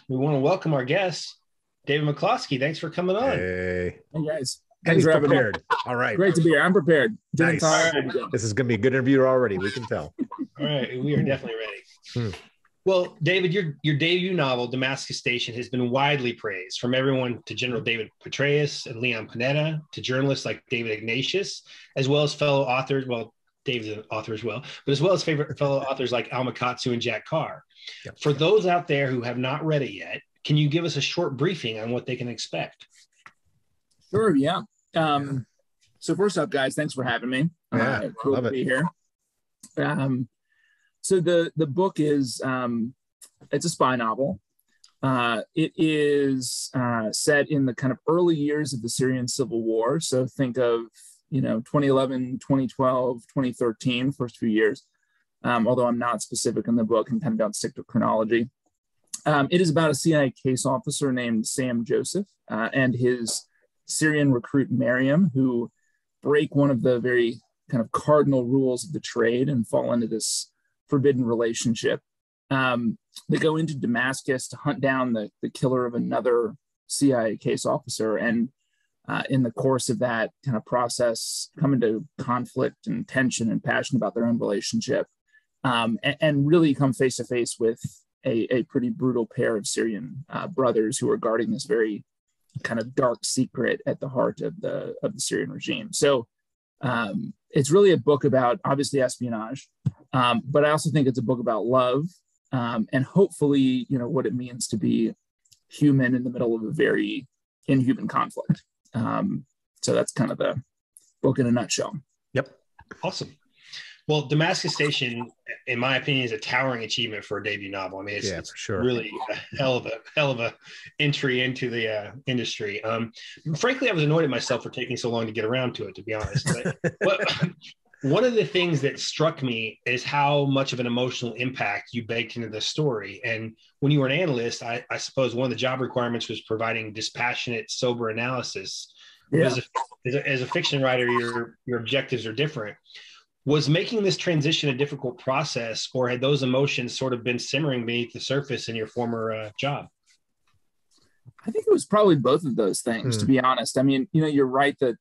we want to welcome our guest, David McCloskey. Thanks for coming on. Hey guys. Thanks for having me. All right. Great to be here. I'm prepared. Nice. This is going to be a good interview already. We can tell. All right. We are definitely ready. Well, David, your debut novel, Damascus Station, has been widely praised from everyone to General David Petraeus and Leon Panetta to journalists like David Ignatius, as well as fellow authors. Well, David's an author as well, but as well as favorite fellow authors like Alma Katsu and Jack Carr. Yep. For those out there who have not read it yet, can you give us a short briefing on what they can expect? Sure, yeah. So first up, guys, thanks for having me. Cool to be here. So the book is, it's a spy novel. It is set in the kind of early years of the Syrian civil war. So think of, 2011, 2012, 2013, first few years. Although I'm not specific in the book and kind of don't stick to chronology. It is about a C.I.A. case officer named Sam Joseph and his Syrian recruit Mariam, who break one of the very kind of cardinal rules of the trade and fall into this forbidden relationship. They go into Damascus to hunt down the killer of another C.I.A. case officer, and in the course of that kind of process, come into conflict and tension and passion about their own relationship, and really come face to face with a pretty brutal pair of Syrian brothers who are guarding this very kind of dark secret at the heart of the Syrian regime. So it's really a book about obviously espionage, but I also think it's a book about love, and hopefully, what it means to be human in the middle of a very inhuman conflict. So that's kind of the book in a nutshell. Yep. Awesome. Well, Damascus Station, in my opinion, is a towering achievement for a debut novel. I mean, it's for sure. Really a hell of a entry into the industry. Frankly, I was annoyed at myself for taking so long to get around to it, to be honest. But one of the things that struck me is how much of an emotional impact you baked into the story. And when you were an analyst, I suppose one of the job requirements was providing dispassionate, sober analysis. Yeah. As a fiction writer, your objectives are different. Was making this transition a difficult process, or had those emotions sort of been simmering beneath the surface in your former job? I think it was probably both of those things, to be honest. I mean, you're right that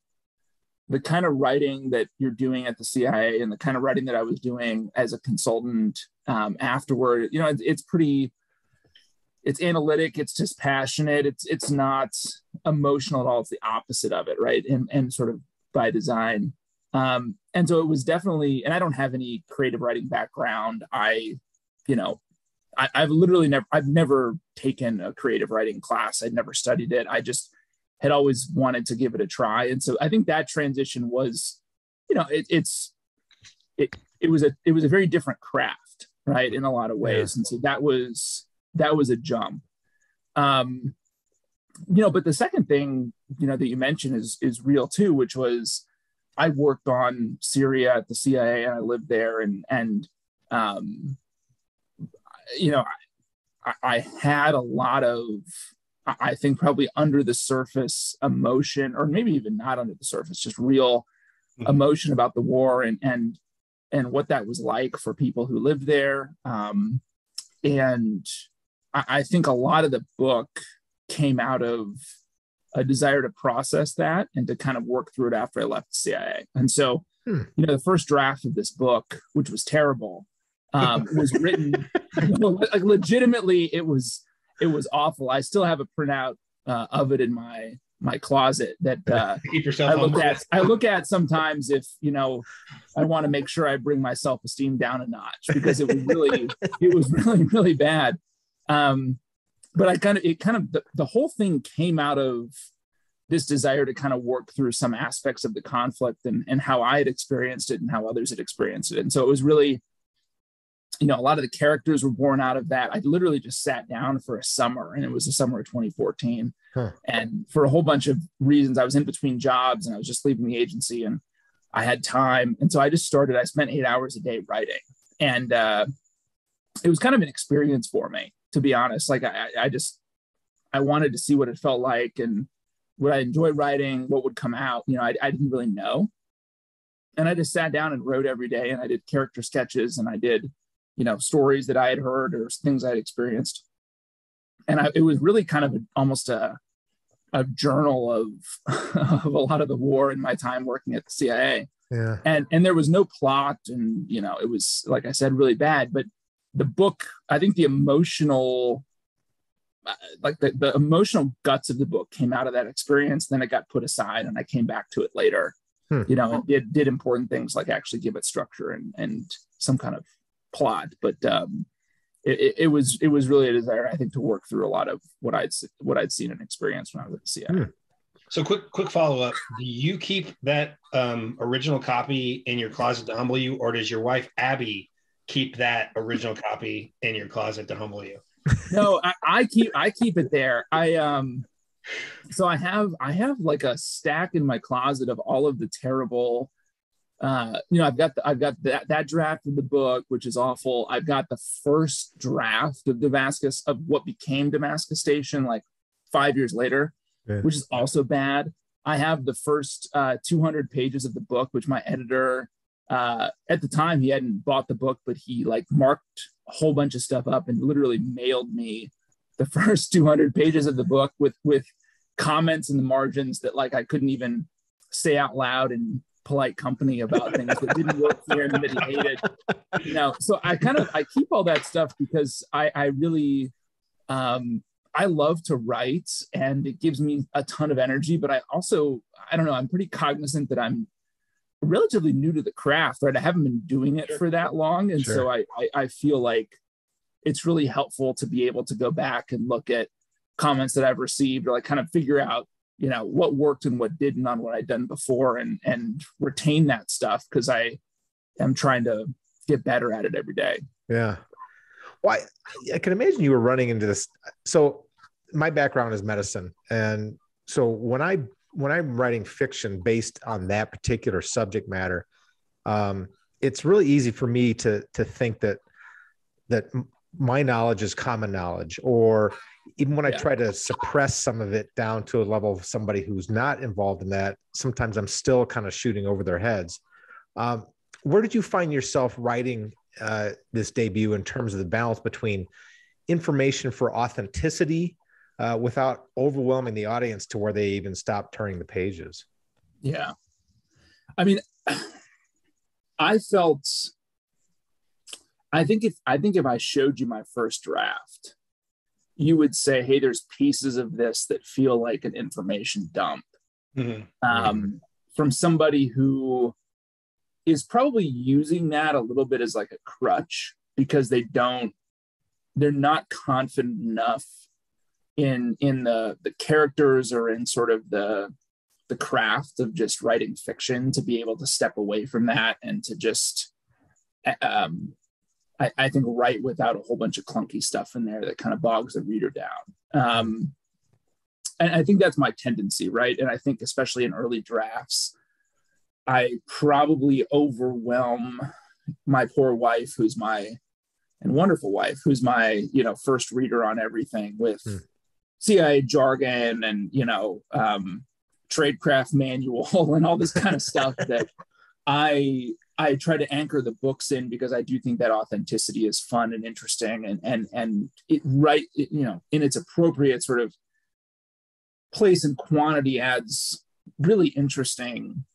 the kind of writing that you're doing at the CIA and the kind of writing that I was doing as a consultant afterward, it's analytic, it's just passionate, it's not emotional at all. It's the opposite of it, right? And sort of by design. And so it was definitely, and I don't have any creative writing background. I've never taken a creative writing class. I'd never studied it. I just had always wanted to give it a try. And so I think that transition was, it was a very different craft, right? In a lot of ways. Yeah. And so that was a jump. But the second thing, that you mentioned is real too, which was, I worked on Syria at the CIA and I lived there, and I had a lot of, I think probably under the surface emotion, or maybe even not under the surface, just real emotion about the war and what that was like for people who lived there. And I think a lot of the book came out of a desire to process that and to kind of work through it after I left the CIA. And so, the first draft of this book, which was terrible, was written, like legitimately, it was awful. I still have a printout of it in my closet that keep yourself I look at sometimes if, I want to make sure I bring my self-esteem down a notch, because it was really bad. But the whole thing came out of this desire to kind of work through some aspects of the conflict and how I had experienced it and how others had experienced it. And so it was really, a lot of the characters were born out of that. I literally just sat down for a summer, and it was the summer of 2014. And for a whole bunch of reasons, I was in between jobs and I was just leaving the agency and I had time. And so I spent 8 hours a day writing. And it was kind of an experience for me, to be honest. Like I wanted to see what it felt like and would I enjoy writing, what would come out. I didn't really know. And I just sat down and wrote every day, and I did character sketches, and I did, stories that I had heard or things I had experienced. it was really kind of almost a journal of of a lot of the war in my time working at the CIA. Yeah. And there was no plot, and it was, like I said, really bad. But the book, I think the emotional, the emotional guts of the book came out of that experience. Then it got put aside, and I came back to it later. And it did important things like actually give it structure and some kind of plot. But it was really a desire, I think, to work through a lot of what I'd seen and experienced when I was at the CIA. So quick follow-up. Do you keep that original copy in your closet to humble you, or does your wife, Abby, keep that original copy in your closet to humble you? No, I keep it there. So I have like a stack in my closet of all of the terrible, I've got that draft of the book, which is awful. I've got the first draft of what became Damascus Station, like 5 years later, which is also bad. I have the first 200 pages of the book, which my editor, at the time, he hadn't bought the book, but he like marked a whole bunch of stuff up and literally mailed me the first 200 pages of the book with comments in the margins that like I couldn't even say out loud in polite company about things that didn't work for him, that he hated. So I keep all that stuff because I really I love to write, and it gives me a ton of energy, but I don't know, I'm pretty cognizant that I'm relatively new to the craft, right? I haven't been doing it for that long. And so I feel like it's really helpful to be able to go back and look at comments that I've received, or like kind of figure out, what worked and what didn't on what I'd done before, and retain that stuff, because I am trying to get better at it every day. Yeah. Well, I can imagine you were running into this. So my background is medicine. And so when I'm writing fiction based on that particular subject matter, it's really easy for me to think that my knowledge is common knowledge, or even when I try to suppress some of it down to a level of somebody who's not involved in that, sometimes I'm still kind of shooting over their heads. Where did you find yourself writing this debut in terms of the balance between information for authenticity without overwhelming the audience to where they even stop turning the pages? Yeah. I mean, I think if I showed you my first draft, you would say, hey, there's pieces of this that feel like an information dump from somebody who is probably using that a little bit as like a crutch, because they're not confident enough in the characters, or in sort of the craft of just writing fiction, to be able to step away from that and to just I think write without a whole bunch of clunky stuff in there that kind of bogs the reader down. And I think that's my tendency, right? And I think especially in early drafts, I probably overwhelm my poor wife, wonderful wife, who's my, first reader on everything, with CIA jargon and, tradecraft manual and all this kind of stuff that I try to anchor the books in, because I do think that authenticity is fun and interesting, and in its appropriate sort of place and quantity adds really interesting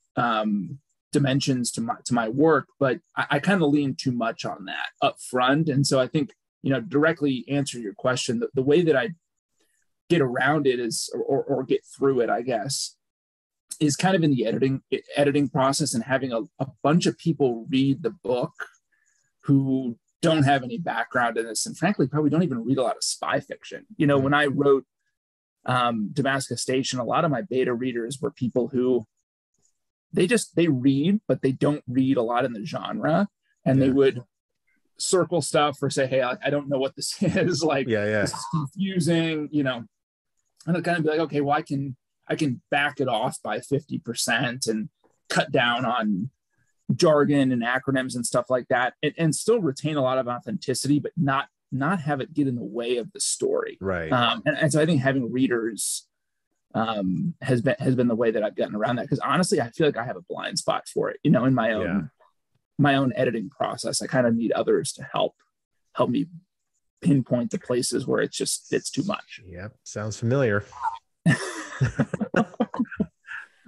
dimensions to my work. But I kind of lean too much on that up front. And so I think, directly answer your question, the way that I get around it is, or get through it, I guess, is kind of in the editing process, and having a bunch of people read the book who don't have any background in this, and frankly probably don't even read a lot of spy fiction. When I wrote Damascus Station, a lot of my beta readers were people who they read, but they don't read a lot in the genre, and they would circle stuff or say, hey, I don't know what this is, like this is confusing, and I'll kind of be like, okay, well, I can back it off by 50% and cut down on jargon and acronyms and stuff like that, and still retain a lot of authenticity, but not have it get in the way of the story. Right. And so I think having readers has been the way that I've gotten around that, because honestly, I feel like I have a blind spot for it. In my own editing process, I kind of need others to help me pinpoint the places where it's too much. Yep, sounds familiar.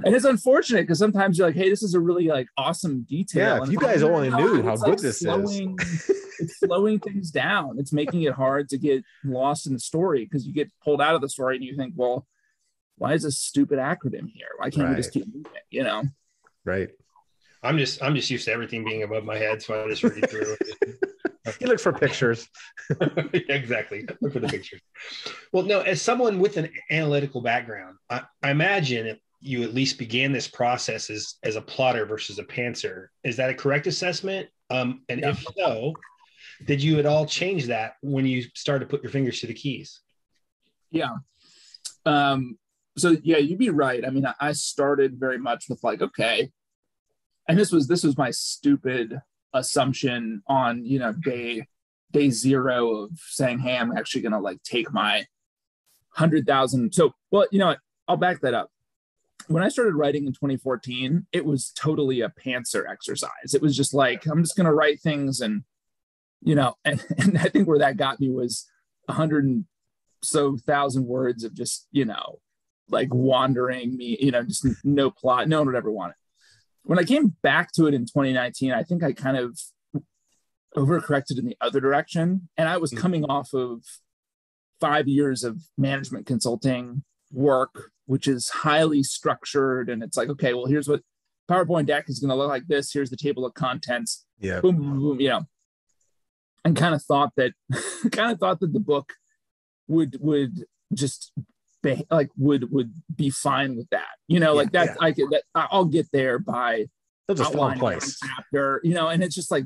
And it's unfortunate because sometimes you're like, hey, this is a really like awesome detail. Yeah, if you guys only knew how good this is. It's slowing things down. It's making it hard to get lost in the story because you get pulled out of the story and you think, well, why is this stupid acronym here? Why can't we just keep moving, Right. I'm just used to everything being above my head, so I just read through. He looks for pictures. Exactly. Look for the pictures. Well, no, as someone with an analytical background, I imagine you at least began this process as a plotter versus a pantser. Is that a correct assessment? If so, did you at all change that when you started to put your fingers to the keys? Yeah. So yeah, you'd be right. I mean, I started very much with like, okay, and this was my stupid assumption on day zero of saying, hey, I'm actually gonna like take my 100,000. So, well, you know what? I'll back that up. When I started writing in 2014, it was totally a pantser exercise. It was just like, I'm just gonna write things, and and I think where that got me was 100 and so thousand words of just like wandering me, just no plot. No one would ever want it. When I came back to it in 2019, I think I kind of overcorrected in the other direction. And I was coming off of 5 years of management consulting work, which is highly structured. And it's like, okay, well, here's what PowerPoint deck is going to look like this. Here's the table of contents. Yeah. Boom, boom, boom, and kind of thought that the book would just would be fine with that, like that. Yeah. I'll get there by one place chapter, and it's just like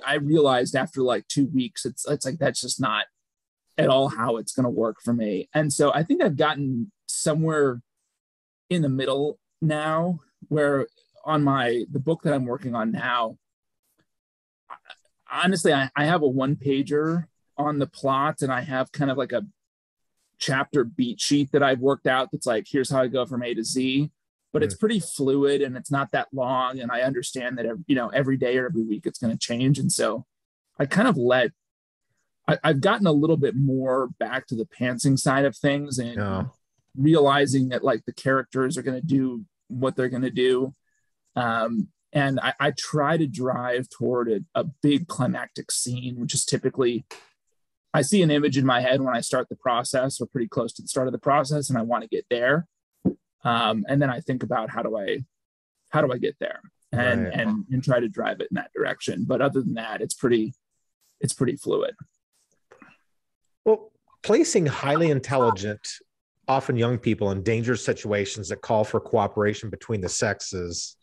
I realized after like 2 weeks, it's like that's just not at all how it's going to work for me. And so I think I've gotten somewhere in the middle now, where on the book that I'm working on now, honestly, I have a 1-pager on the plot, and I have kind of like a chapter beat sheet that I've worked out that's like, here's how I go from A to Z, but it's pretty fluid and it's not that long, and I understand that every day or every week it's going to change. And so I kind of I've gotten a little bit more back to the pantsing side of things, and realizing that like the characters are going to do what they're going to do, and I try to drive toward a big climactic scene, which is typically, I see an image in my head when I start the process, or pretty close to the start of the process, and I want to get there. And then I think about how do I get there, and try to drive it in that direction. But other than that, it's pretty fluid. Well, placing highly intelligent, often young people in dangerous situations that call for cooperation between the sexes,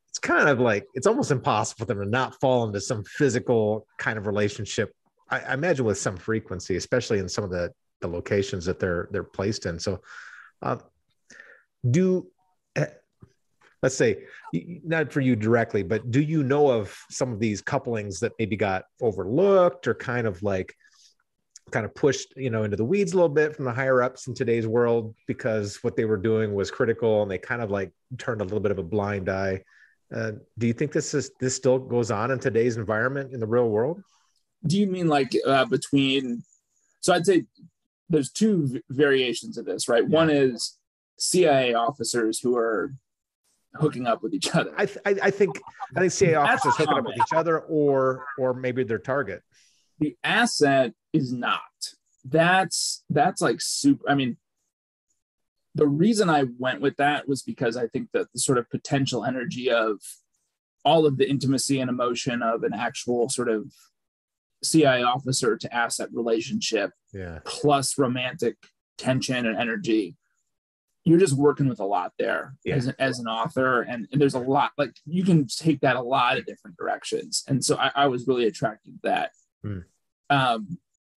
it's kind of like, it's almost impossible for them to not fall into some physical kind of relationship, I imagine, with some frequency, especially in some of the locations that they're placed in. So let's say, not for you directly, but do you know of some of these couplings that maybe got overlooked or kind of pushed, into the weeds a little bit from the higher ups in today's world because what they were doing was critical and they kind of like turned a little bit of a blind eye? Do you think this still goes on in today's environment in the real world? Do you mean like between? So I'd say there's two variations of this, right? Yeah. One is CIA officers who are hooking up with each other. I think CIA officers hooking up with each other, or maybe their target. The asset is not. That's like super. I mean, the reason I went with that was because I think that the sort of potential energy of all of the intimacy and emotion of an actual sort of CIA officer to asset relationship, plus romantic tension and energy, you're just working with a lot there as an author. And there's a lot, like you can take that a lot of different directions. And so I was really attracted to that.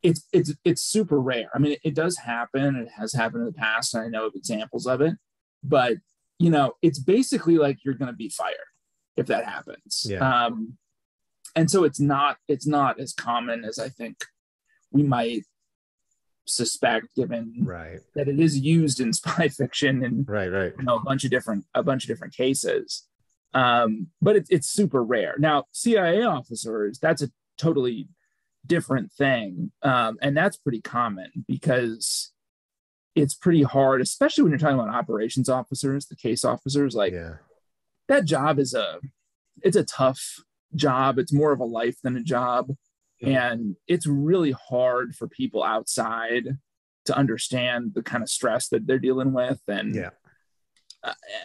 It's super rare. I mean, it does happen. It has happened in the past, and I know of examples of it, but it's basically like you're going to be fired if that happens. And so it's not as common as I think we might suspect, given that it is used in spy fiction and a bunch of different cases. But it's super rare. Now, CIA officers, that's a totally different thing. And that's pretty common because it's pretty hard, especially when you're talking about operations officers, the case officers, like that job it's a tough job. It's more of a life than a job. And it's really hard for people outside to understand the kind of stress that they're dealing with. And,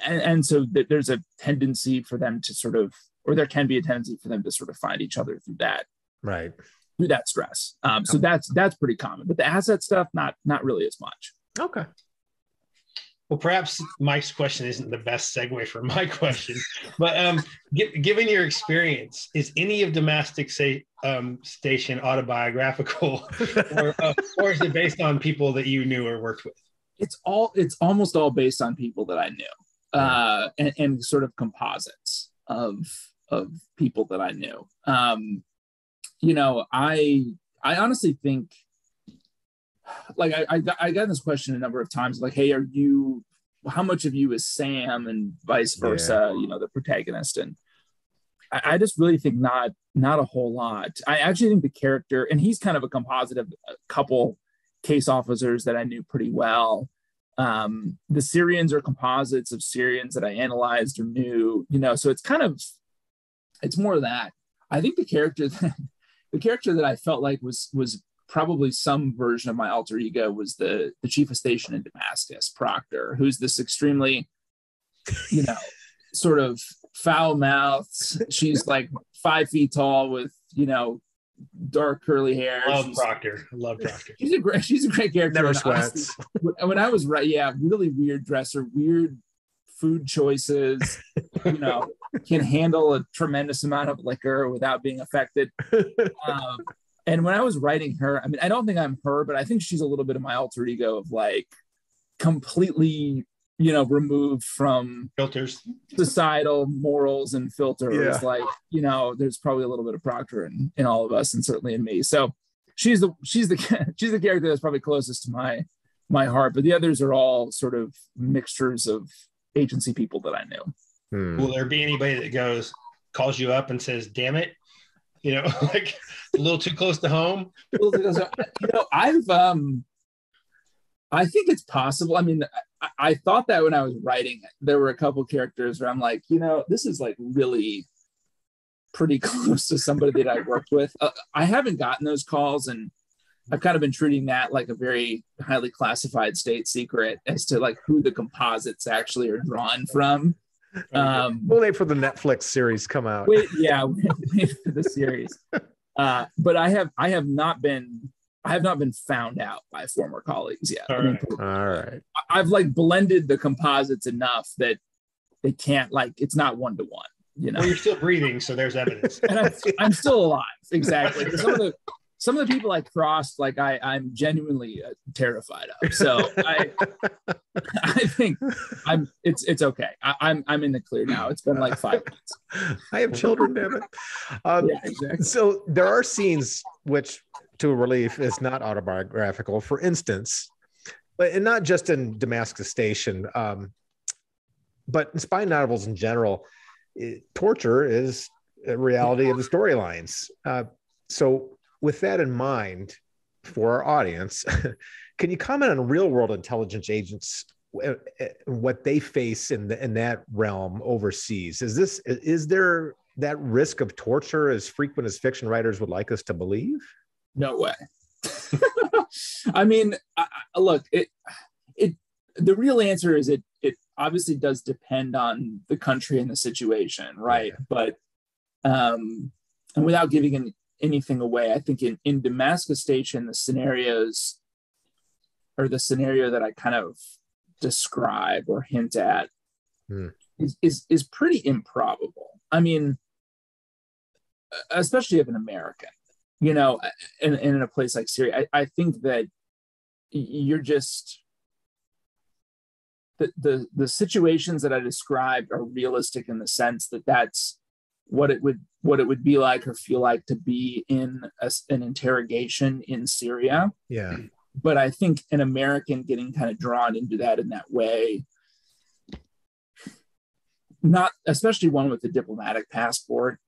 and so there's a tendency for them to sort of, or there can be a tendency for them to sort of find each other through that. Right. Through that stress. So that's pretty common, but the asset stuff, not really as much. Okay. Well, perhaps Mike's question isn't the best segue for my question, but given your experience, is any of Damascus Station autobiographical, or is it based on people that you knew or worked with? It's almost all based on people that I knew, and sort of composites of people that I knew. You know, I honestly think, like, I got this question a number of times, like, hey, how much of you is Sam, and vice versa, you know, the protagonist. And I just really think not a whole lot. I actually think the character, and he's kind of a composite of a couple case officers that I knew pretty well. The Syrians are composites of Syrians that I analyzed or knew, you know, so it's more of that. I think the character that I felt like was probably some version of my alter ego was the chief of station in Damascus, Proctor, who's this extremely, you know, sort of foul mouthed. She's like 5 feet tall with, you know, dark curly hair. I love Proctor. She's a great character. Never sweats. When I was really weird dresser, weird food choices, you know, can handle a tremendous amount of liquor without being affected. And when I was writing her, I mean, I don't think I'm her, but I think she's a little bit of my alter ego of like completely, you know, removed from filters, societal morals and filters. Yeah. Like, you know, there's probably a little bit of Proctor in all of us, and certainly in me. So she's the character that's probably closest to my heart. But the others are all sort of mixtures of agency people that I knew. Will there be anybody that calls you up and says, "Damn it"? You know, like a little too close to home. You know, I think it's possible. I mean, I thought that when I was writing it, there were a couple characters where I'm like, you know, this is like really pretty close to somebody that I worked with. I haven't gotten those calls, and I've kind of been treating that like a very highly classified state secret as to like who the composites actually are drawn from. We'll wait for the Netflix series come out. Wait for the series. But I have not been found out by former colleagues yet. All right. I've like blended the composites enough that they can't, like, it's not 1-to-1. You know, well, you're still breathing, so there's evidence. And I'm still alive. Exactly. Some of the people I crossed, like I'm genuinely terrified of. So I think it's okay. I'm in the clear now. It's been like 5 months. I have children, damn it. Yeah, exactly. So there are scenes which, to a relief, is not autobiographical. For instance, and not just in Damascus Station, but in spy novels in general, torture is a reality of the storylines. So with that in mind, for our audience, can you comment on real world intelligence agents, what they face in that realm overseas? Is there that risk of torture as frequent as fiction writers would like us to believe? No way. I mean, look, the real answer is it obviously does depend on the country and the situation, right? Yeah. But and without giving anything away, I think in Damascus Station, the scenarios, or the scenario that I kind of describe or hint at, is pretty improbable. I mean, especially of an American, you know, and in a place like Syria, I think that you're just the situations that I described are realistic in the sense that that's what it would be like or feel like to be in an interrogation in Syria. Yeah. But I think an American getting kind of drawn into that in that way, not especially one with a diplomatic passport,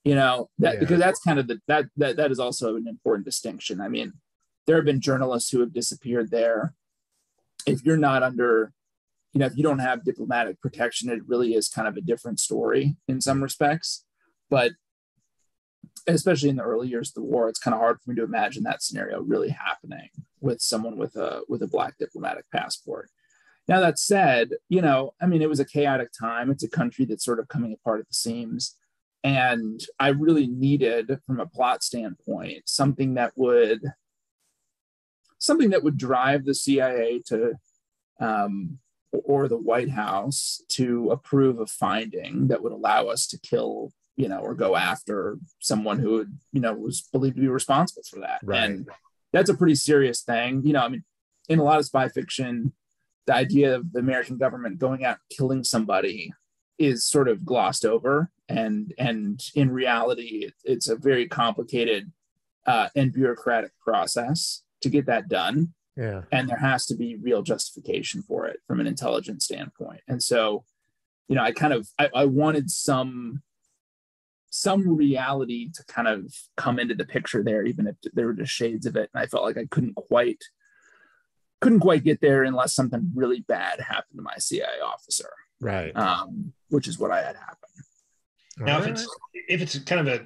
Because that's kind of that is also an important distinction. I mean, there have been journalists who have disappeared there. If you're not under, if you don't have diplomatic protection, it really is kind of a different story in some respects. But especially in the early years of the war, it's kind of hard for me to imagine that scenario really happening with someone with a Black diplomatic passport. Now, that said, it was a chaotic time. It's a country that's sort of coming apart at the seams. And I really needed, from a plot standpoint, something that would drive the CIA to, or the White House to approve a finding that would allow us to kill, or go after someone who was believed to be responsible for that. Right. And that's a pretty serious thing. In a lot of spy fiction, the idea of the American government going out and killing somebody is sort of glossed over. And in reality, it's a very complicated and bureaucratic process to get that done. Yeah. And there has to be real justification for it from an intelligence standpoint. And so, I wanted some reality to kind of come into the picture there, even if there were just shades of it. And I felt like I couldn't quite get there unless something really bad happened to my CIA officer. Right. Which is what I had happen. Now, if it's kind of a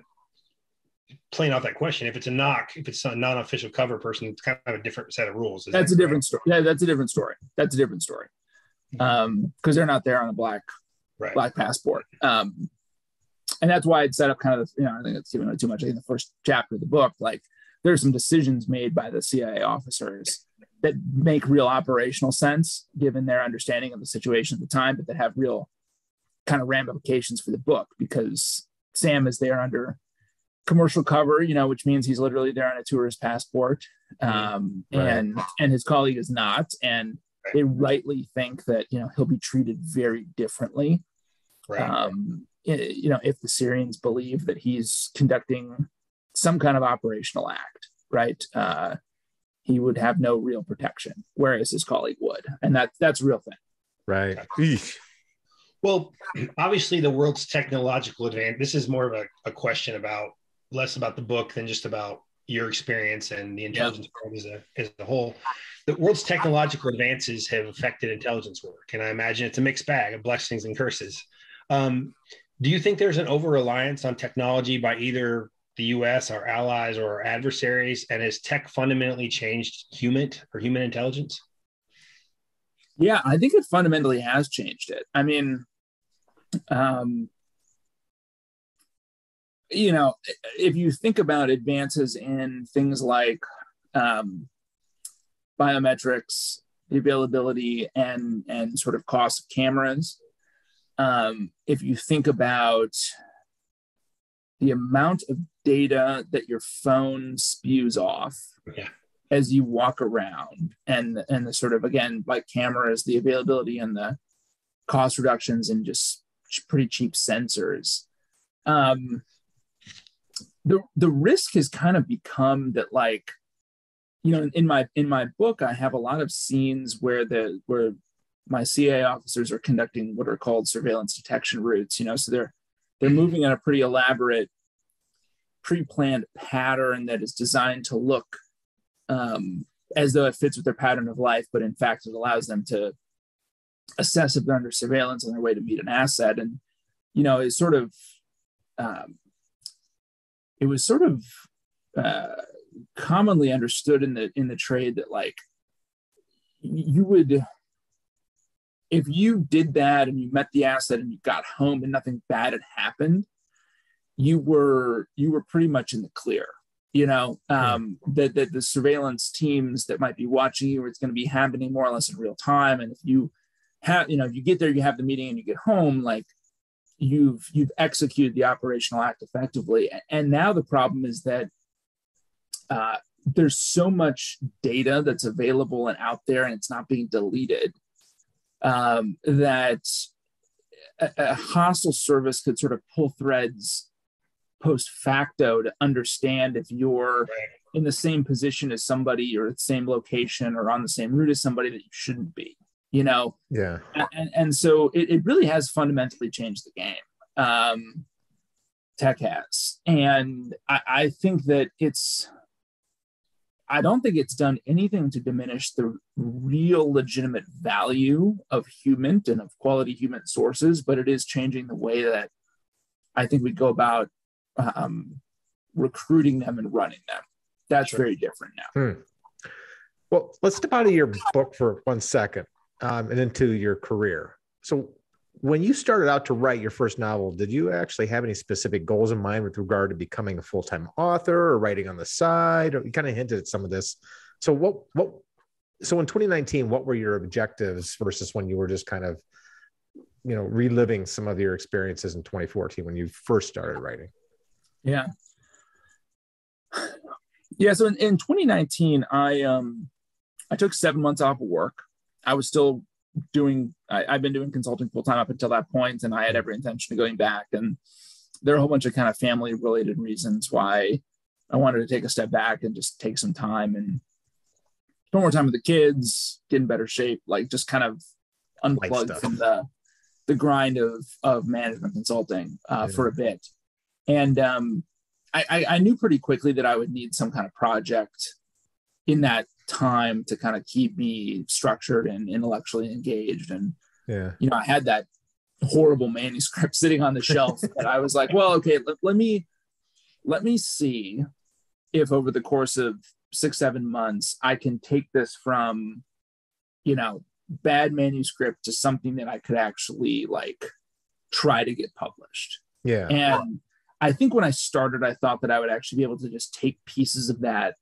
playing off that question, if it's a non-official cover person, it's kind of a different set of rules. That's a different story. Yeah, that's a different story. Because they're not there on a black passport. And that's why I'd set up kind of, I think it's giving it too much. In the first chapter of the book, like there's some decisions made by the CIA officers that make real operational sense given their understanding of the situation at the time, but that have real kind of ramifications for the book, because Sam is there under commercial cover, which means he's literally there on a tourist passport, and his colleague is not, and they rightly think that he'll be treated very differently. Right. If the Syrians believe that he's conducting some kind of operational act, right? He would have no real protection, whereas his colleague would, and that's a real thing. Right. Well, obviously, the world's technological advance. This is more of a question about less about the book than just about your experience and the intelligence world as a whole. The world's technological advances have affected intelligence work, and I imagine it's a mixed bag of blessings and curses. Do you think there's an over-reliance on technology by either the U.S., our allies, or our adversaries, and has tech fundamentally changed human intelligence? Yeah, I think it fundamentally has changed it. I mean, if you think about advances in things like biometrics, the availability and sort of cost of cameras, if you think about the amount of data that your phone spews off as you walk around, and the sort of, again, like cameras, the availability and the cost reductions and just pretty cheap sensors. The risk has kind of become that, like, in my book, I have a lot of scenes where my CIA officers are conducting what are called surveillance detection routes, so they're moving in a pretty elaborate, pre-planned pattern that is designed to look as though it fits with their pattern of life, but in fact, it allows them to assess if they're under surveillance on their way to meet an asset. And, it's sort of, it was sort of commonly understood in the trade that, like, you would, if you did that and you met the asset and you got home and nothing bad had happened, you were pretty much in the clear. That the surveillance teams that might be watching you, it's going to be happening more or less in real time. And if you have, if you get there, you have the meeting and you get home, like you've executed the operational act effectively. And now the problem is that there's so much data that's available and out there, and it's not being deleted, that a hostile service could sort of pull threads post facto to understand if you're in the same position as somebody, or at the same location, or on the same route as somebody that you shouldn't be, And so it really has fundamentally changed the game. Tech has. And I think that I don't think it's done anything to diminish the real legitimate value of human and of quality human sources, but it is changing the way that I think we go about recruiting them and running them. That's very different now. Well, let's step out of your book for 1 second and into your career. So when you started out to write your first novel, did you actually have any specific goals in mind with regard to becoming a full-time author or writing on the side? Or you kind of hinted at some of this. So so in 2019, what were your objectives versus when you were just kind of, reliving some of your experiences in 2014 when you first started writing? Yeah. So in 2019, I took 7 months off of work. I was still I've been doing consulting full time up until that point, and I had every intention of going back. And there are a whole bunch of kind of family related reasons why I wanted to take a step back and just take some time and spend more time with the kids, get in better shape, like just kind of unplug from the grind of management consulting for a bit. And I knew pretty quickly that I would need some kind of project in that time to kind of keep me structured and intellectually engaged. And I had that horrible manuscript sitting on the shelf that I was like, well, okay, let me see if over the course of 6-7 months I can take this from bad manuscript to something that I could actually like try to get published. And I think when I started, I thought that I would actually be able to just take pieces of that,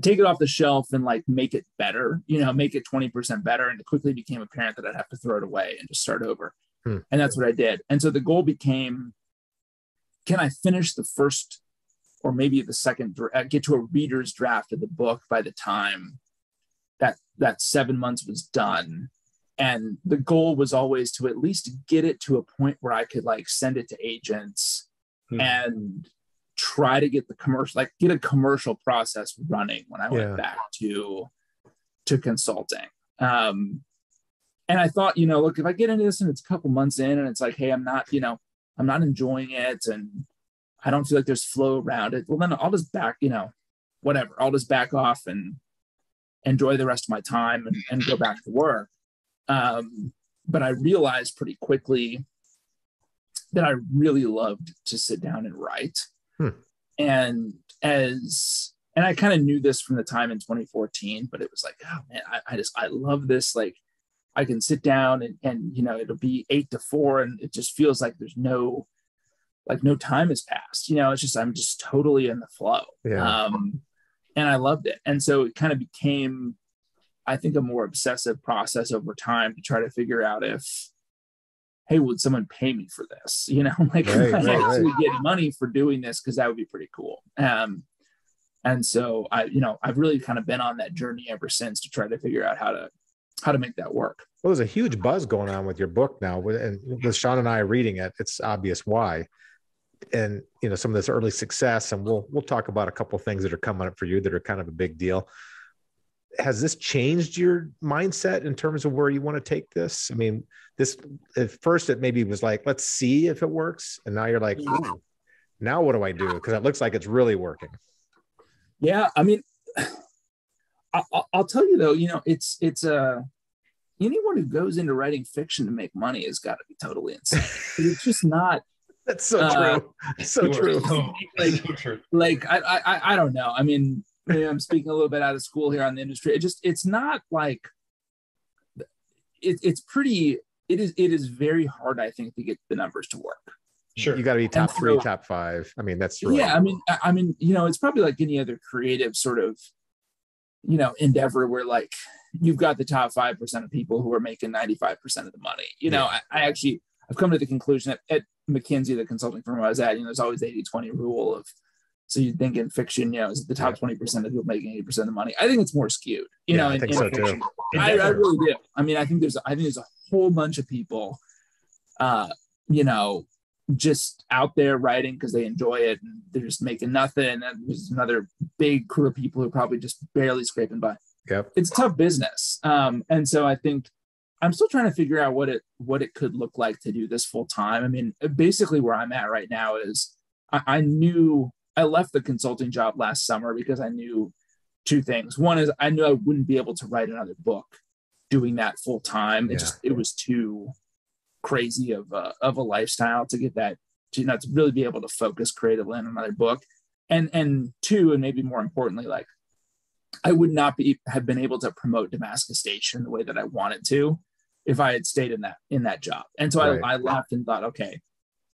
take it off the shelf and like make it better, make it 20% better. And it quickly became apparent that I'd have to throw it away and just start over. And that's what I did. And so the goal became, can I finish the first or maybe the second, get to a reader's draft of the book by the time that 7 months was done? And the goal was always to at least get it to a point where I could like send it to agents and try to get get a commercial process running when I went back to consulting. And I thought, look, if I get into this and it's a couple months in and it's like, hey, I'm not enjoying it and I don't feel like there's flow around it, well, then I'll just whatever. I'll just back off and enjoy the rest of my time and go back to work. But I realized pretty quickly that I really loved to sit down and write. And I kind of knew this from the time in 2014, but it was like, oh man, I love this. Like I can sit down and it'll be 8 to 4 and it just feels like there's no time has passed. It's just, I'm just totally in the flow. And I loved it. And so it kind of became, I think, a more obsessive process over time to try to figure out if, hey, would someone pay me for this? I actually get money for doing this, because that would be pretty cool. And so I've really kind of been on that journey ever since to try to figure out how to make that work. Well, there's a huge buzz going on with your book now, and with Sean and I reading it, it's obvious why. And some of this early success, and we'll talk about a couple of things that are coming up for you that are kind of a big deal. Has this changed your mindset in terms of where you want to take this? I mean, this at first it maybe was like, let's see if it works, and now you're like, ooh, now what do I do? Because it looks like it's really working. Yeah, I mean, I'll tell you though, it's anyone who goes into writing fiction to make money has got to be totally insane. It's just not. That's so true. So true. I don't know. I mean, maybe I'm speaking a little bit out of school here on the industry. It's not like it's pretty. It is very hard, I think, to get the numbers to work. Sure, you got to be top 3, top 5. I mean, that's really, yeah. I mean, it's probably like any other creative sort of endeavor where like you've got the top 5% of people who are making 95% of the money. I've come to the conclusion that at McKinsey, the consulting firm I was at, there's always the 80-20 rule of, so you think in fiction, is it the top 20% of people making 80% of the money? I think it's more skewed, I think so too. I really do. I mean, I think there's a whole bunch of people, just out there writing because they enjoy it and they're just making nothing. And there's another big crew of people who are probably just barely scraping by. Yep. It's tough business. And so I think I'm still trying to figure out what it could look like to do this full time. I mean, basically where I'm at right now is I knew I left the consulting job last summer because I knew two things. One is I knew I wouldn't be able to write another book doing that full time. It was too crazy of a lifestyle to get that, to really be able to focus creatively on another book. And two, and maybe more importantly, like I would not have been able to promote Damascus Station the way that I wanted to if I had stayed in that job. And so I left and thought, okay,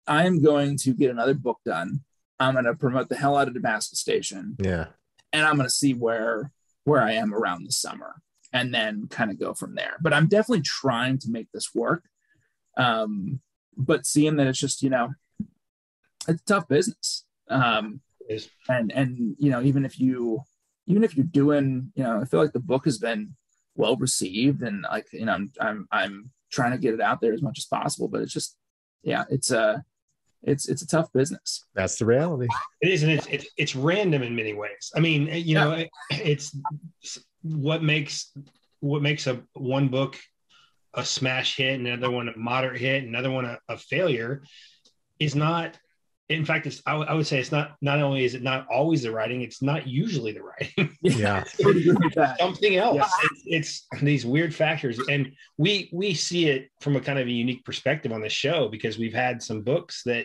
I am going to get another book done. I'm going to promote the hell out of Damascus Station. Yeah. And I'm going to see where I am around the summer and then kind of go from there. But I'm definitely trying to make this work. But seeing that it's just, it's a tough business. And even if you're doing, I feel like the book has been well received, and like, I'm trying to get it out there as much as possible, but it's just, it's a tough business. That's the reality. It is, and it's random in many ways. I mean, it's what makes one book a smash hit, another one a moderate hit, another one a failure is not. In fact, I would say it's not only is it not always the writing, it's not usually the writing. Yeah. Something else. Yeah. It's these weird factors. And we see it from a kind of a unique perspective on the show, because we've had some books that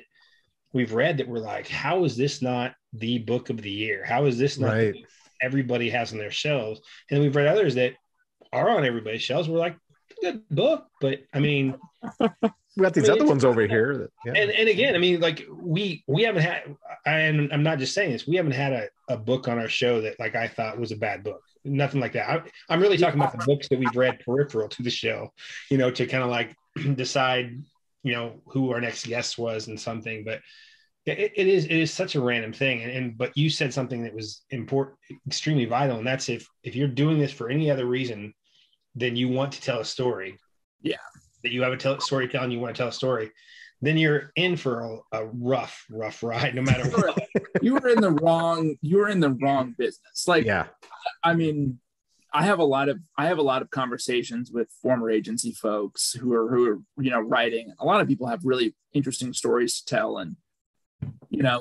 we've read that we're like, how is this not the book of the year? How is this not the book everybody has on their shelves? And we've read others that are on everybody's shelves. We're like, good book. But I mean, we got these other ones over here. And again, I mean, like we haven't had, and I'm not just saying this, we haven't had a book on our show that like I thought was a bad book. Nothing like that. I'm really talking about the books that we've read peripheral to the show, to kind of like decide, who our next guest was and something. But it is such a random thing. But you said something that was important, extremely vital. And that's if you're doing this for any other reason than you want to tell a story. Yeah. That you have a storytelling, you want to tell a story, then you're in for a rough ride, no matter what. You were in the wrong business. Like, yeah. I mean, I have a lot of conversations with former agency folks who are writing. A lot of people have really interesting stories to tell, and I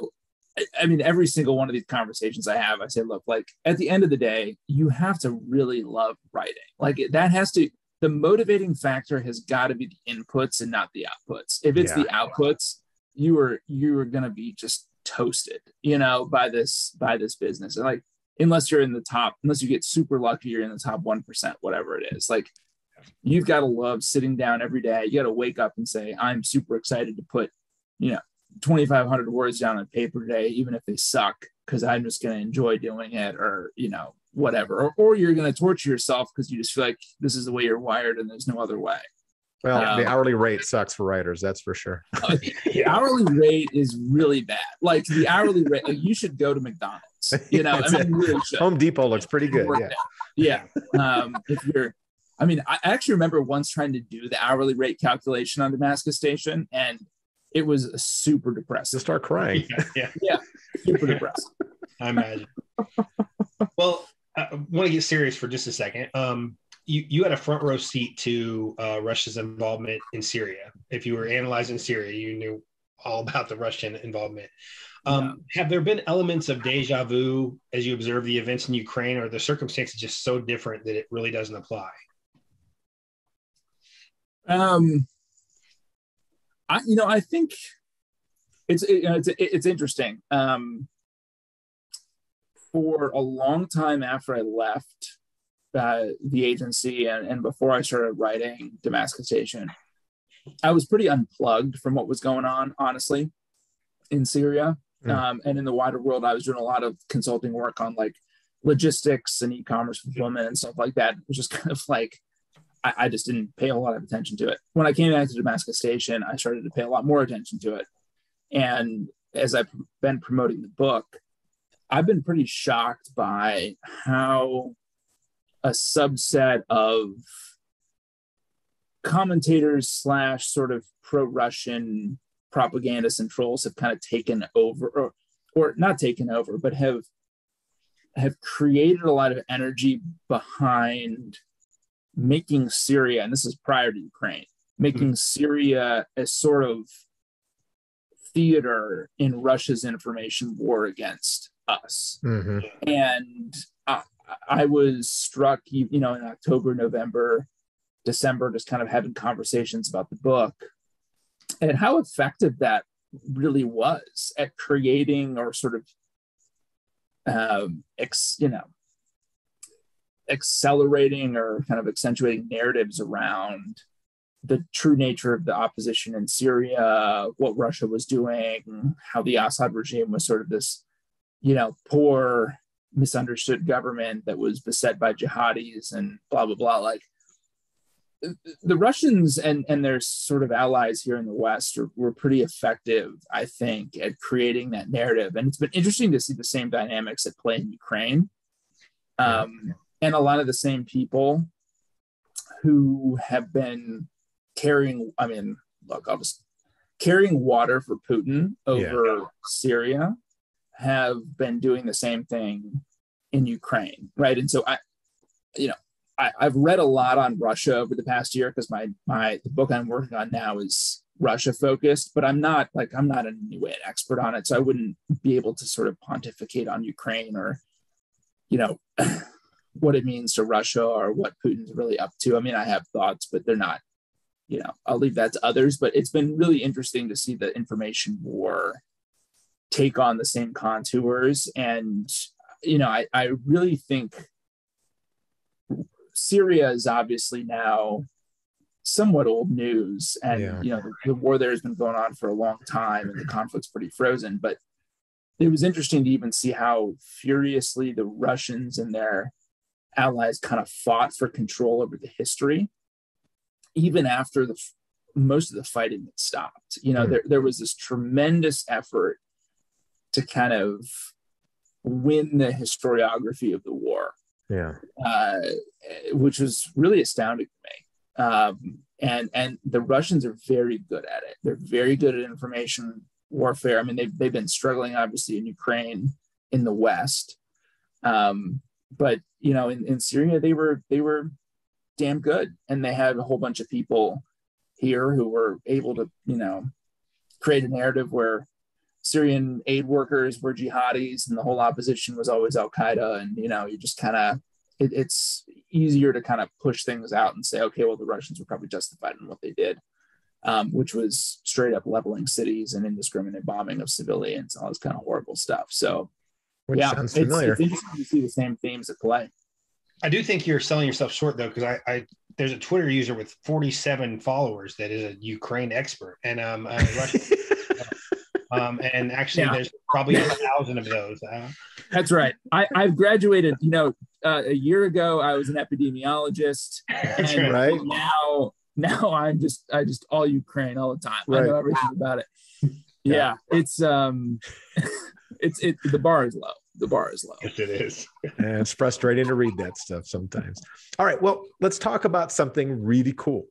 mean, every single one of these conversations I have, I say, look, like at the end of the day, you have to really love writing. Like that has to. The motivating factor has got to be the inputs and not the outputs. If it's the outputs, you are going to be just toasted, by this business. And like, unless you get super lucky, you're in the top 1%, whatever it is. Like, you've got to love sitting down every day. You got to wake up and say, I'm super excited to put, 2,500 words down on paper today, even if they suck, because I'm just going to enjoy doing it, or, whatever, or you're going to torture yourself because you just feel like this is the way you're wired and there's no other way. Well, the hourly rate sucks for writers, that's for sure. The hourly rate is really bad. Like the hourly rate, like you should go to McDonald's. You really should. Home Depot looks pretty good. Yeah. I actually remember once trying to do the hourly rate calculation on Damascus Station, and it was super depressing. You'll start crying. Yeah, super depressing. I imagine. Well, I want to get serious for just a second. You had a front row seat to Russia's involvement in Syria. If you were analyzing Syria, you knew all about the Russian involvement. Have there been elements of deja vu as you observe the events in Ukraine, or are the circumstances just so different that it really doesn't apply? I think it's interesting. For a long time after I left the agency and before I started writing Damascus Station, I was pretty unplugged from what was going on, honestly, in Syria. And in the wider world. I was doing a lot of consulting work on like logistics and e-commerce fulfillment and stuff like that. It was just kind of like, I just didn't pay a lot of attention to it. When I came back to Damascus Station, I started to pay a lot more attention to it. And as I've been promoting the book, I've been pretty shocked by how a subset of commentators / sort of pro-Russian propagandists and trolls have kind of taken over, or not taken over, but have created a lot of energy behind making Syria, and this is prior to Ukraine, making Syria a sort of theater in Russia's information war against us. Mm-hmm. And I was struck, in October, November, December, just kind of having conversations about the book and how effective that really was at creating or sort of, accelerating or kind of accentuating narratives around the true nature of the opposition in Syria, what Russia was doing, how the Assad regime was sort of this, poor, misunderstood government that was beset by jihadis and blah, blah, blah. Like the Russians and their sort of allies here in the West were pretty effective, I think, at creating that narrative. And it's been interesting to see the same dynamics at play in Ukraine. And a lot of the same people who have been carrying water for Putin over Syria have been doing the same thing in Ukraine, right? And so I've read a lot on Russia over the past year because the book I'm working on now is Russia focused, but I'm not in any way an expert on it, so I wouldn't be able to sort of pontificate on Ukraine or what it means to Russia or what Putin's really up to. I mean, I have thoughts, but they're not, I'll leave that to others. But it's been really interesting to see the information war take on the same contours. And, I really think Syria is obviously now somewhat old news. And, the war there has been going on for a long time and the conflict's pretty frozen. But it was interesting to even see how furiously the Russians and their allies kind of fought for control over the history, even after most of the fighting had stopped. There was this tremendous effort to kind of win the historiography of the war, which was really astounding to me. And the Russians are very good at it. They're very good at information warfare. I mean, they've been struggling obviously in Ukraine, in the West. But in Syria, they were damn good, and they had a whole bunch of people here who were able to create a narrative where Syrian aid workers were jihadis, and the whole opposition was always Al Qaeda, and you just kind of it's easier to kind of push things out and say, okay, well, the Russians were probably justified in what they did, which was straight up leveling cities and indiscriminate bombing of civilians, and all this kind of horrible stuff. So. Which sounds familiar. It's interesting to see the same themes at play. I do think you're selling yourself short, though, because there's a Twitter user with 47 followers that is a Ukraine expert, and and actually there's probably 1,000 of those. That's right. I've graduated. A year ago I was an epidemiologist, That's and right. Now I just all Ukraine all the time. Right. I know everything about it. Yeah, it's the bar is low. The bar is low. Yes, it is. And it's frustrating to read that stuff sometimes. All right. Well, let's talk about something really cool.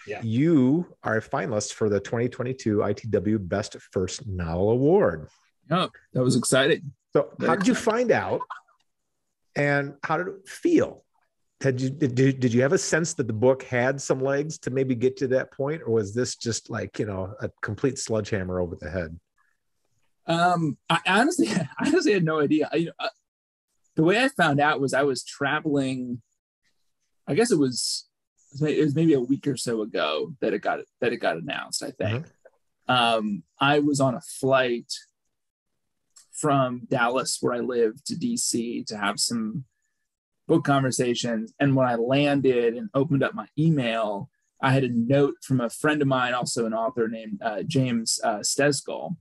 Yeah. You are a finalist for the 2022 ITW Best First Novel Award. Oh, that was exciting. So how did you find out? And how did it feel? Did you have a sense that the book had some legs to maybe get to that point? Or was this just like, a complete sledgehammer over the head? I honestly had no idea. The way I found out was I was traveling. I guess it was maybe a week or so ago that it got announced, I think. Mm-hmm. I was on a flight from Dallas, where I live, to DC to have some book conversations. And when I landed and opened up my email, I had a note from a friend of mine, also an author named James Steskel.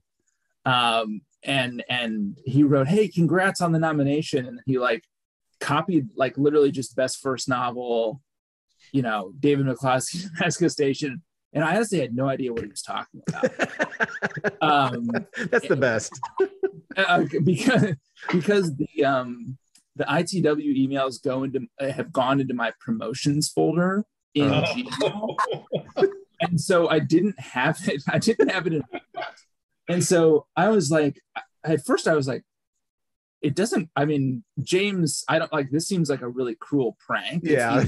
And he wrote, "Hey, congrats on the nomination." And he copied literally just best first novel, David McCloskey, Damascus Station. And I honestly had no idea what he was talking about. That's the best. Because the ITW emails have gone into my promotions folder in Gmail. And so I didn't have it. In. And so I was like, at first I was like, it doesn't, James, I don't this seems like a really cruel prank. Yeah.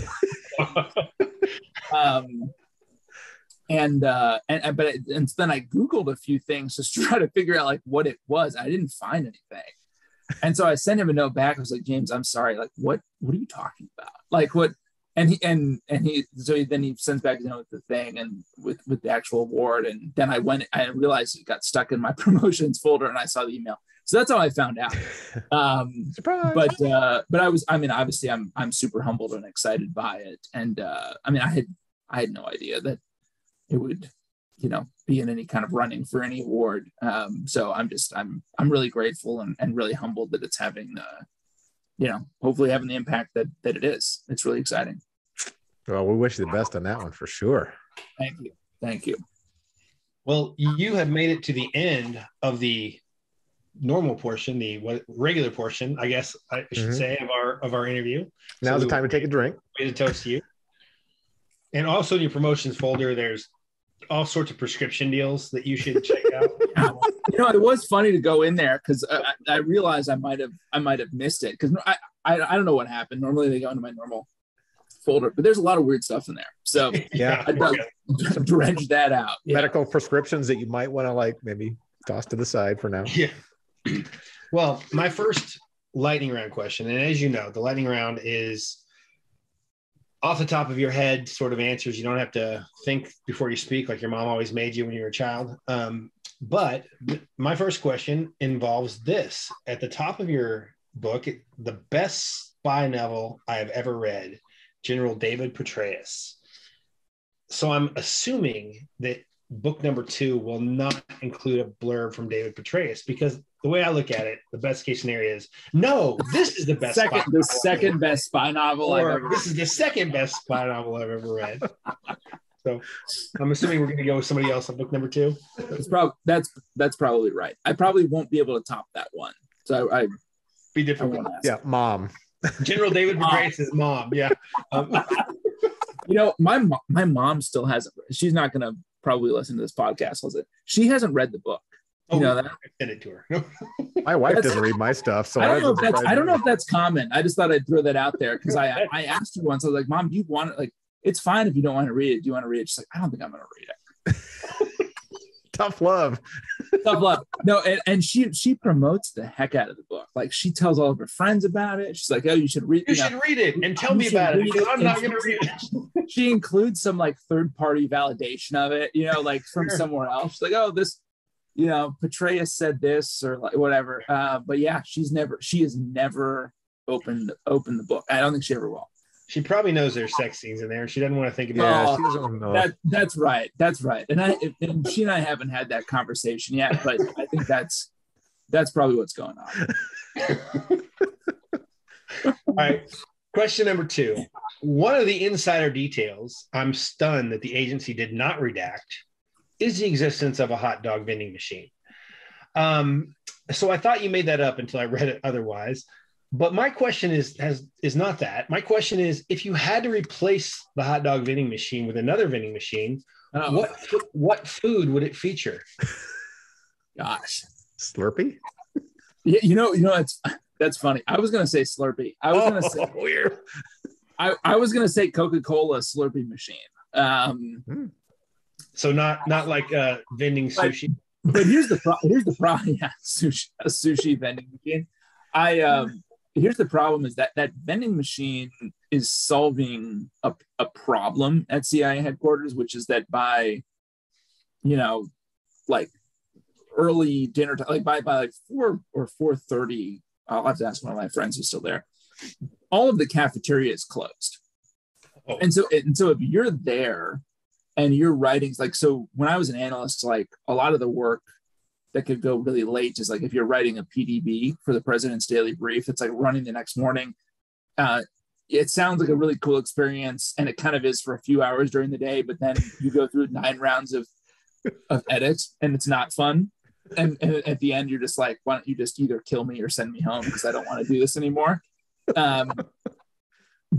And then I Googled a few things just to try to figure out like what it was. I didn't find anything. And so I sent him a note back. I was like, James, I'm sorry. Like, what are you talking about? Like what? And he then he sends back, with the thing and with the actual award. And then I realized it got stuck in my promotions folder and I saw the email. So that's how I found out. Surprise. But obviously I'm super humbled and excited by it. And I had no idea that it would, be in any kind of running for any award. So I'm really grateful and really humbled that it's having, hopefully having the impact that it is. It's really exciting. Well, we wish you the best on that one for sure. Thank you. Well, you have made it to the end of the normal portion, regular portion, I guess I should say, of our interview. Now's the time to take a drink. Way to toast to you. And also in your promotions folder, there's all sorts of prescription deals that you should check out. It was funny to go in there because I realized I might have missed it because I don't know what happened. Normally they go into my normal folder, but there's a lot of weird stuff in there. So yeah, I dredged that out. Medical prescriptions that you might want to maybe toss to the side for now. Yeah. Well, my first lightning round question, and as you know, the lightning round is off the top of your head sort of answers. You don't have to think before you speak like your mom always made you when you were a child. But my first question involves this. At the top of your book, the best spy novel I have ever read, General David Petraeus. So I'm assuming that book number 2 will not include a blurb from David Petraeus, because the way I look at it, the best case scenario is, no, this is the best second best spy novel I've ever read. This is the second best spy novel I've ever read. So I'm assuming we're going to go with somebody else on book number 2. That's probably right. I probably won't be able to top that one. So I be different. Yeah, mom. General David Petraeus' mom. Yeah. My mom still hasn't. She's not going to probably listen to this podcast, was it? She hasn't read the book. You know that? I sent it to her. My wife doesn't read my stuff, so I don't know if that's common. I just thought I'd throw that out there because I asked her once. I was like, "Mom, do you want it? Like, it's fine if you don't want to read it. Do you want to read it?" She's like, "I don't think I'm going to read it." Tough love. No, and she promotes the heck out of the book. Like, she tells all of her friends about it. She's like, "Oh, you should read. You should read it and tell me about it because I'm not going to read it." She includes some third-party validation of it, from somewhere else. She's like, "Oh, this, Petraeus said this or whatever." But yeah, she has never opened the book. I don't think she ever will. She probably knows there's sex scenes in there. She doesn't want to think about it. That's right. And she and I haven't had that conversation yet, but I think that's probably what's going on. All right. Question number 2. One of the insider details I'm stunned that the agency did not redact is the existence of a hot dog vending machine. So I thought you made that up until I read it otherwise. But my question is not that. My question is, if you had to replace the hot dog vending machine with another vending machine, what food would it feature? Gosh, Slurpee? Yeah, that's funny. I was going to say Slurpee. I was going to say weird. I was going to say Coca-Cola Slurpee machine. So not like vending sushi. But here's the problem. Yeah, a sushi vending machine. Here's the problem is that vending machine is solving a problem at CIA headquarters, which is that by, early dinner time, by 4 or 4:30, I'll have to ask one of my friends who's still there. All of the cafeteria is closed. Oh. And so if you're there and you're writing, so when I was an analyst, a lot of the work that could go really late is if you're writing a PDB for the president's daily brief, it's running the next morning. It sounds like a really cool experience, and it kind of is for a few hours during the day, but then you go through 9 rounds of edits and it's not fun. And at the end, you're just like, why don't you just either kill me or send me home because I don't want to do this anymore.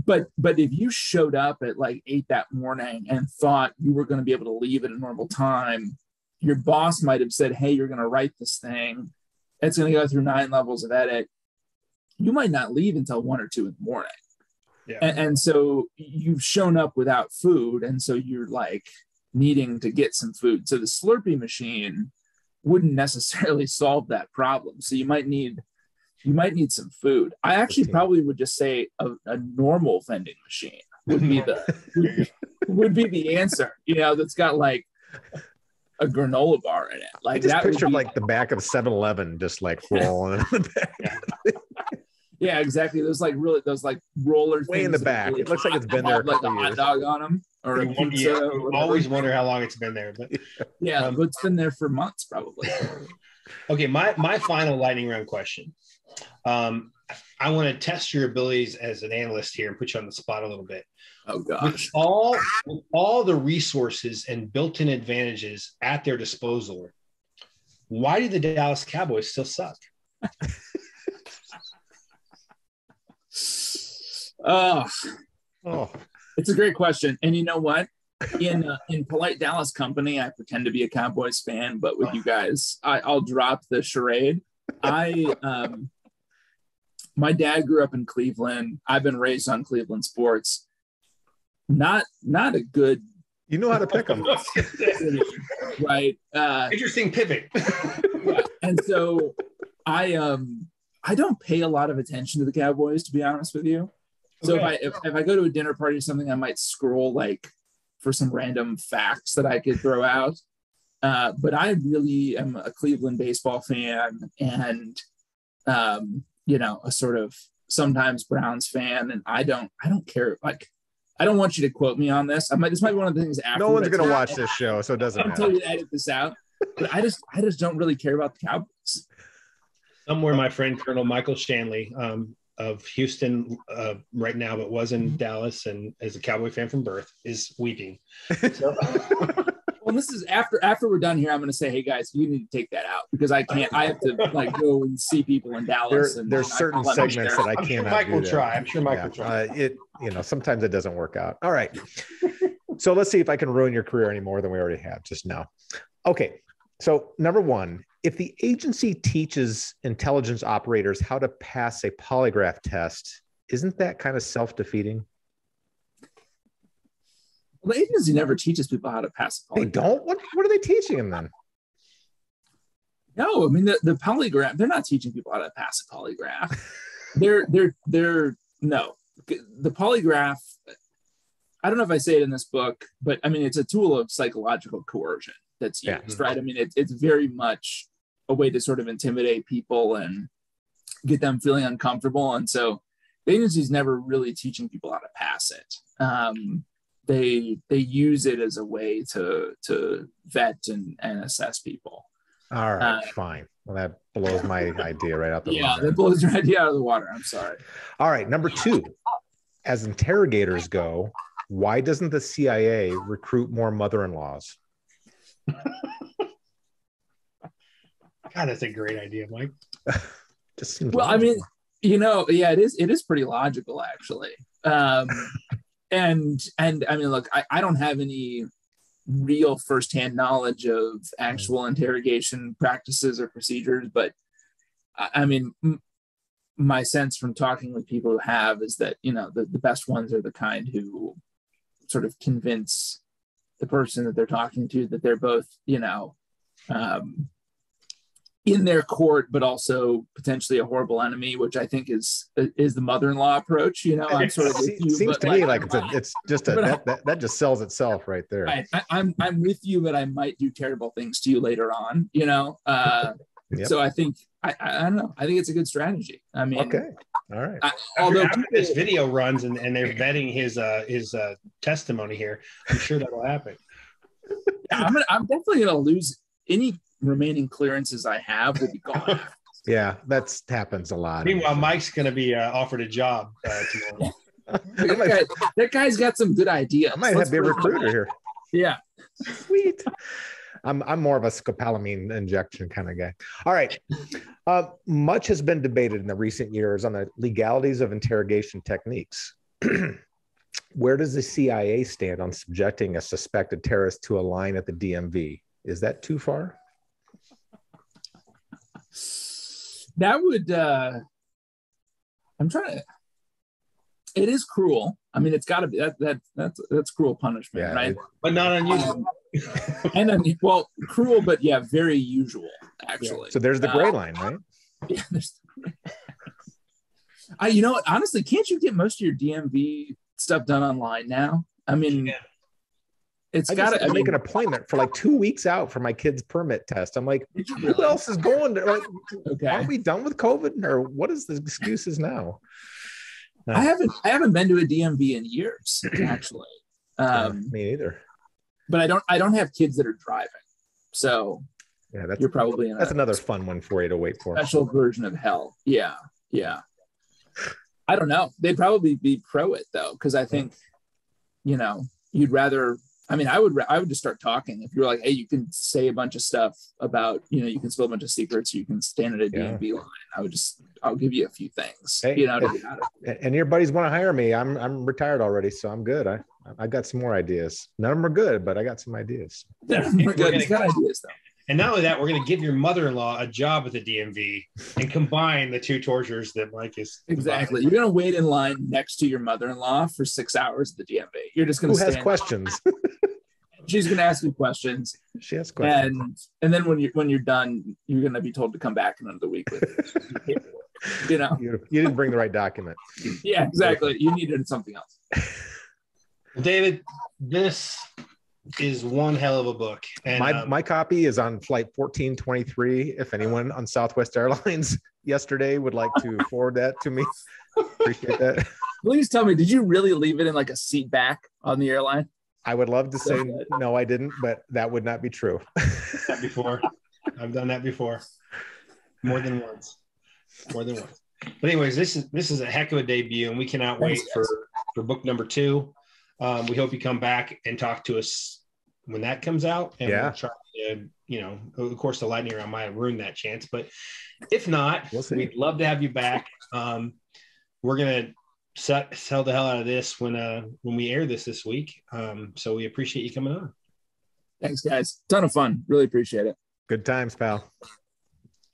But if you showed up at 8 that morning and thought you were going to be able to leave at a normal time, your boss might have said, "Hey, you're going to write this thing. It's going to go through 9 levels of edit." You might not leave until 1 or 2 in the morning. Yeah. And so you've shown up without food. And so you're needing to get some food. So the Slurpee machine wouldn't necessarily solve that problem. So you might need some food. I actually probably would just say a normal vending machine would be the answer. That's got like a granola bar in it. Like I just picture like the back of 7-Eleven just like rolling in the back. Yeah, exactly. Those roller way in the back. It looks like it's been there like a hot dog on them or a pizza. You always wonder how long it's been there, but but it's been there for months probably. Okay, my final lightning round question. I want to test your abilities as an analyst here and put you on the spot a little bit. Oh gosh. With all the resources and built-in advantages at their disposal, why do the Dallas Cowboys still suck? Oh, it's a great question. And you know what? In polite Dallas company, I pretend to be a Cowboys fan, but with you guys, I'll drop the charade. My dad grew up in Cleveland. I've been raised on Cleveland sports. Not a good. You know how to pick them, right? Interesting pivot. Yeah. And so I don't pay a lot of attention to the Cowboys, to be honest with you. So if I go to a dinner party or something, I might scroll like for some random facts that I could throw out. But I really am a Cleveland baseball fan and a sort of sometimes Browns fan, and I don't care. Like, I don't want you to quote me on this. This might be one of the things after. No one's going to watch this show, so it doesn't matter. Until you edit this out. But I just don't really care about the Cowboys. Somewhere, my friend Colonel Michael Shanley of Houston right now, but was in Dallas and is a Cowboy fan from birth, is weeping. So. Well, this is after we're done here. I'm going to say, hey guys, you need to take that out because I can't. I have to like go and see people in Dallas. There's certain segments that I can't. Mike will try. I'm sure Mike will try. Sometimes it doesn't work out. All right. So let's see if I can ruin your career any more than we already have just now. Okay. So number one, if the agency teaches intelligence operators how to pass a polygraph test, isn't that kind of self-defeating? Well, the agency never teaches people how to pass a polygraph. They don't? What are they teaching them then? No, I mean the polygraph, they're not teaching people how to pass a polygraph. No. The polygraph, I don't know if I say it in this book, but I mean it's a tool of psychological coercion that's used, right? I mean it's very much a way to sort of intimidate people and get them feeling uncomfortable. And so the agency's never really teaching people how to pass it. They use it as a way to vet and assess people. All right, fine. Well, that blows my idea right out the water. Yeah, that blows your idea out of the water. I'm sorry. All right, number two, as interrogators go, why doesn't the CIA recruit more mother-in-laws? God, that's a great idea, Mike. Just seems well, logical. I mean, it is pretty logical actually. And I mean, look, I don't have any real firsthand knowledge of actual interrogation practices or procedures, but I mean, my sense from talking with people who have is that, the best ones are the kind who sort of convince the person that they're talking to that they're both, in their court, but also potentially a horrible enemy, which I think is the mother-in-law approach. I'm sort of with you, seems to me like it's just that just sells itself right there. I'm with you, but I might do terrible things to you later on. Yep. So I think I don't know. I think it's a good strategy. I mean, okay, all right. Although after this video runs and they're vetting his testimony here, I'm sure that will happen. Yeah, I'm definitely gonna lose any remaining clearances I have will be gone. Yeah, that happens a lot. Meanwhile, Mike's going to be offered a job tomorrow. That guy's got some good ideas. I might have to be a recruiter here. Yeah, sweet. I'm more of a scopolamine injection kind of guy. All right. Much has been debated in the recent years on the legalities of interrogation techniques. Where does the CIA stand on subjecting a suspected terrorist to a line at the DMV? Is that too far? That would I'm trying to It is cruel. I mean, it's got to be that's cruel punishment, right? But not unusual. And well, cruel, but yeah, very usual actually. So there's the gray line, right? Yeah. You know what? Honestly, can't you get most of your DMV stuff done online now? I mean, it's got to make an appointment for like 2 weeks out for my kid's permit test. I'm like, who else is going to, like, are we done with COVID, or what is the excuses now? I haven't been to a DMV in years, actually. Me either. But I don't have kids that are driving, so yeah, you're probably that's another fun one for you to wait for. Special version of hell. Yeah. I don't know. They'd probably be pro it though, because I think, you'd rather. I mean, I would just start talking. If you're like, hey, you can say a bunch of stuff about, you can spill a bunch of secrets, you can stand at a DMV line. I'll give you a few things, to get out of it. And your buddies want to hire me. I'm retired already, so I'm good. I got some more ideas. None of them are good, but I got some ideas. We're good. He's got ideas though. And not only that, we're going to give your mother-in-law a job at the DMV and combine the two tortures that Mike is. Exactly. You're going to wait in line next to your mother-in-law for 6 hours at the DMV. You're just going to has questions. She's going to ask you questions. She has questions. And then when you're done, you're going to be told to come back in another week with You didn't bring the right document. Yeah, exactly. You needed something else. David, this is one hell of a book. And my copy is on flight 1423. If anyone on Southwest Airlines yesterday would like to forward that to me, appreciate that. Please tell me, did you really leave it in like a seat back on the airline? I would love to say no, I didn't, but that would not be true. That before. I've done that before. More than once. But anyways, this is a heck of a debut, and we cannot wait for book number 2. We hope you come back and talk to us when that comes out. And we'll try to, of course, the lightning round might ruin that chance, but if not, we'd love to have you back. We're going to sell the hell out of this when we air this week. So we appreciate you coming on. Thanks, guys. Ton of fun. Really appreciate it. Good times, pal.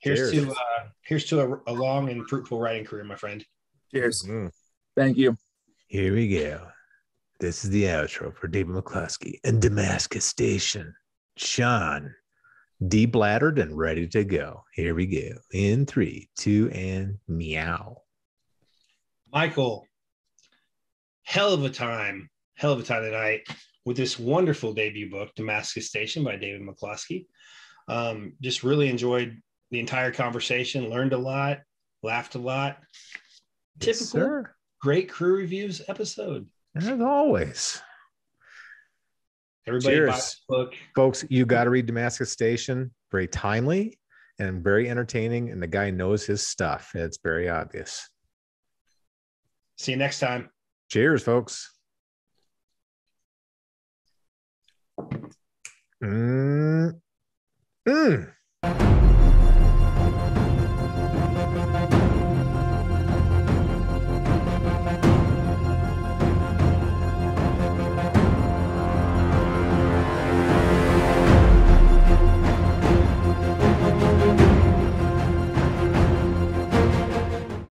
Here's to a long and fruitful writing career, my friend. Cheers. Thank you. Here we go. This is the outro for David McCloskey and Damascus Station. Sean, debladdered and ready to go. Here we go. In 3, 2, and meow. Michael, hell of a time tonight with this wonderful debut book, Damascus Station by David McCloskey. Just really enjoyed the entire conversation, learned a lot, laughed a lot. Typical great crew reviews episode. As always. Everybody buy the book. Folks, you got to read Damascus Station. Very timely and very entertaining, and the guy knows his stuff. It's very obvious. See you next time. Cheers, folks.